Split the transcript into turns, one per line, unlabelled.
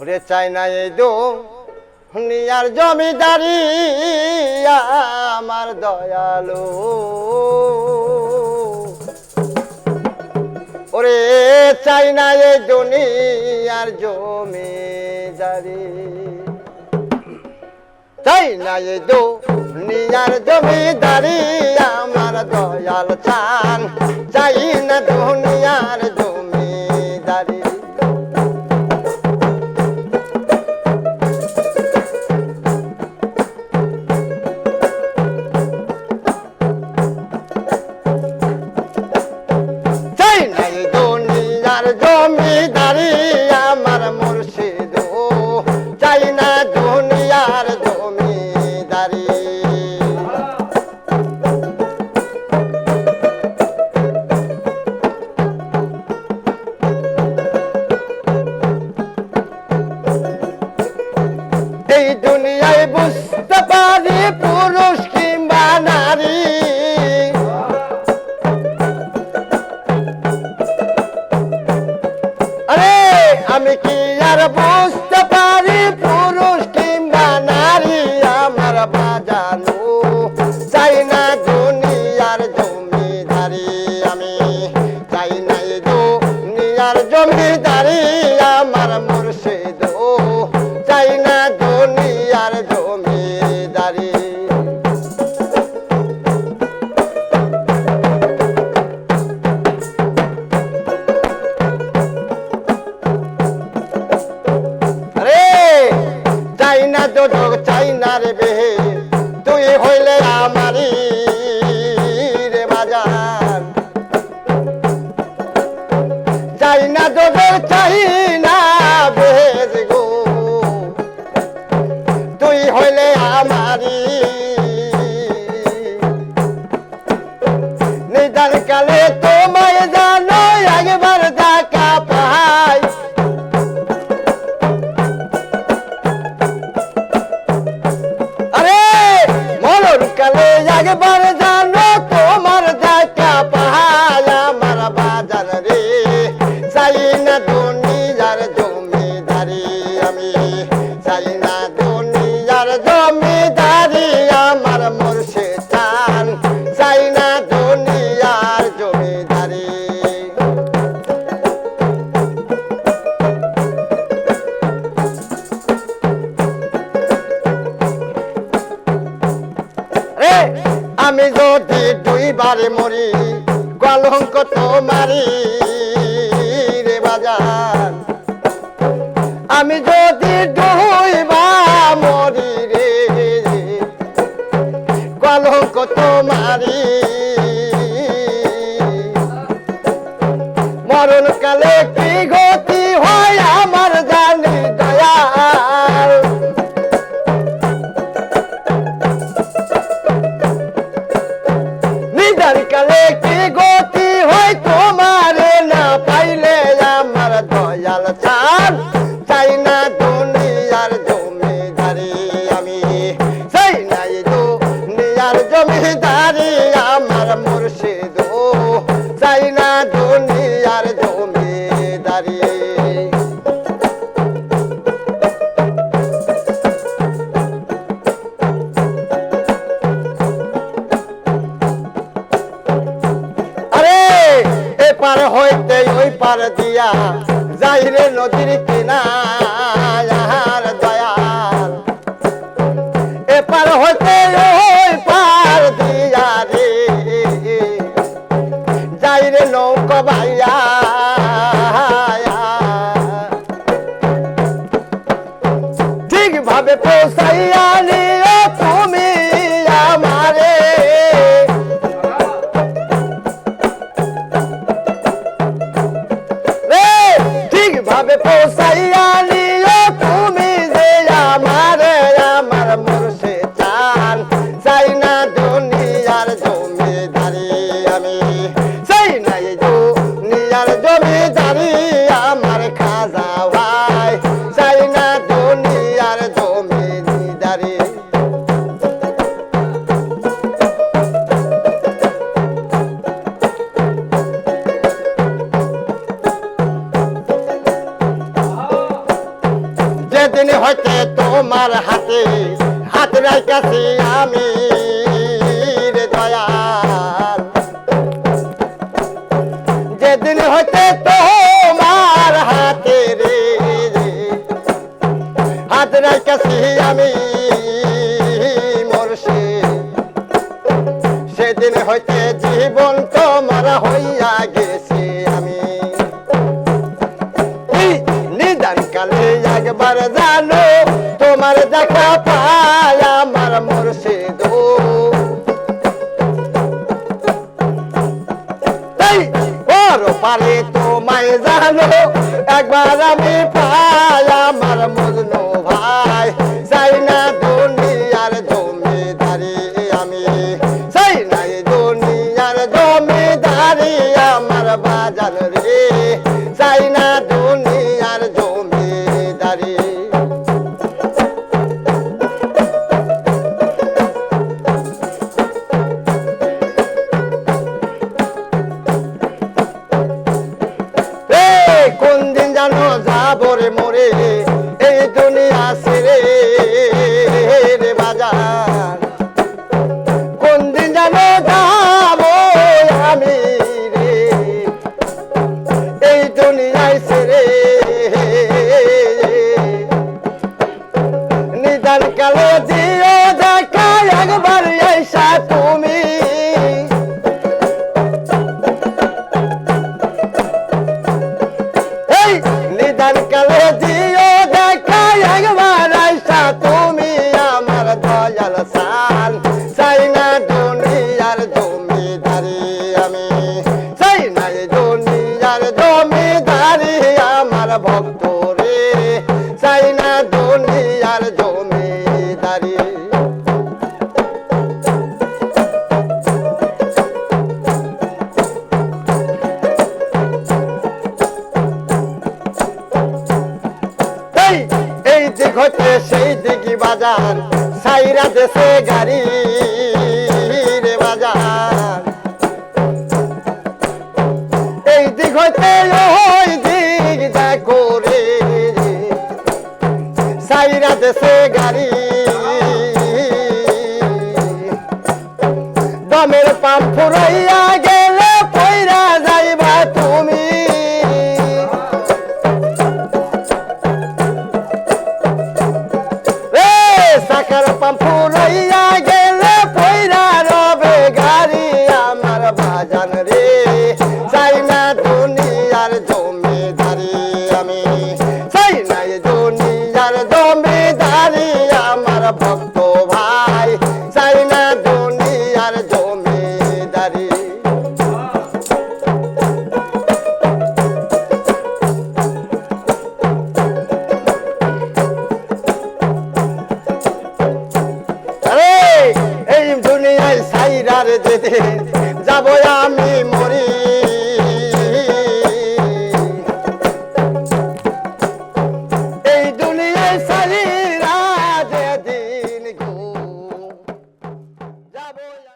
ওরে চাই না এই দুনিয়ার জমিদারি আমার দয়ালু ওরে চাই না এই দুনিয়ার জমিদারি চাই না এই দুনিয়ার জমিদারি আমার দয়াল চান চাই না দুনিয়ার জমিদারি চাই না এই দুনিয়ার জমিদারি আমার মুর্শিদ চাই না দুনিয়ার জমিদারি এই দুনিয়ায় বুঝতে পারি পুরুষ কিংবা নারী আরে আমি কি আর বুঝতে পারি পুরুষ কিংবা নারী আমার বাজানো চাই না দুনিয়ার জমিদারি আমি চাই না দুনিয়ার জমিদারি আমার মুর্শিদ চাই না দুনিয়ার জমিদারি রে চাই না দোদক চাই না রে বেহে তুই হইলে আমারি রে বাজার চাই না দোদক চাই না বেহে গো তুই হইলে আমারি নিদান কালে তোমায় জানো একবার দেখা পাই আরে মরণ কালে একবার জানো তোমার দেখা পাই আমার বাজার রে চাই না দুনিয়ার জমিদারি আমি চাই না দুনিয়ার জমিদারি আমার মুর্শিদ চান চাই না দুনিয়ার জমিদারি রে আমি যদি দুইবারে মরি কলঙ্ক তোমারি রে বাজার আমি যদি দুইবার মরি রে কলঙ্ক তোমারি মরণ কালে কি গতি হয় আমার জানি দয়াল নিদান কালে কি গতি হয় তোমার না পাইলে আমার দয়াল চান চাই না দুনিয়ার জমিদারি আমি চাই না দুনিয়ার জমিদারি আমার মুর্শিদ চাই না দুনিয়ার জমিদারি আরে এপার হইতে ওই পার দিয়া যাই রে নদীর কিনার দয়াল এপার হইতে ওই পার দিয়া রে যাই রে নৌকা ভাইয়া ঠিক ভাবে পৌঁছাইয়া নিও তুমি আমারে রে ঠিক ভাবে পৌঁছাইয়া নিও তুমি যে আমারে আমার মুর্শিদ চান চাই না দুনিয়ার জমিদারি আমি চাই না দুনিয়ার জমিদারি আমার খাজা ভাই চাই না দুনিয়ার জমিদারি তোমার হাতে হাত রাখাছি আমি রে দয়াল যেদিন হইতে তোমার হাতে রে হাত রাখাছি আমি মুর্শিদ সেদিন হইতে জীবন তোমার হইয়া গেছে আমি নিদান কালে একবার জানো তোমার দেখা পায় আমার মুর্শিদ তাই বড় পারে তোমায় জানো একবার আমি পাই আমার মজনু ভাই চাই না দুনিয়ার জমিদারি আমি চাই না দুনিয়ার জমিদারি আমার বাজান রে চাই না দুনিয়ার জমিদারি কোন দিন জানো যাবো রে মোরে এই দুনিয়া ছেড়ে রে বাজার কোন দিন জানো যাবো আমি রে এই দুনিয়ায় ছেড়ে নিদান কালে দিও দেখা একবার আইসা তুমি নিদান কালে দিও দেখা একবার আইসা তুমি আমার দয়াল সান চাই না দুনিয়ার জমিদারি আমি চাই না দুনিয়ার জমিদারি আমার ভক্ত রে চাই না দুনিয়ার জমিদারি এই দিক হচ্ছে সেই দিকে বাজার সাইরা দেশে গাড়ি রে বাজার এই দিক হচ্ছে ওই দিক দেখো রে সাইরা দেশে গাড়ি দমের পাম্প ফুরাইয়া গেলে পয়রা যাইবা তুমি সাকার পাম্প ফুরাইয়া গেলে পয়রা রবে গাড়ি আমার বাজান রে চাই না দুনিয়ার জমিদারি আমি চাই না দুনিয়ার জমিদারি আমার ভক্ত ভাই চাই না দুনিয়ার জমিদারি এই দুনিয়ায় সাইরার যেদিন যাবো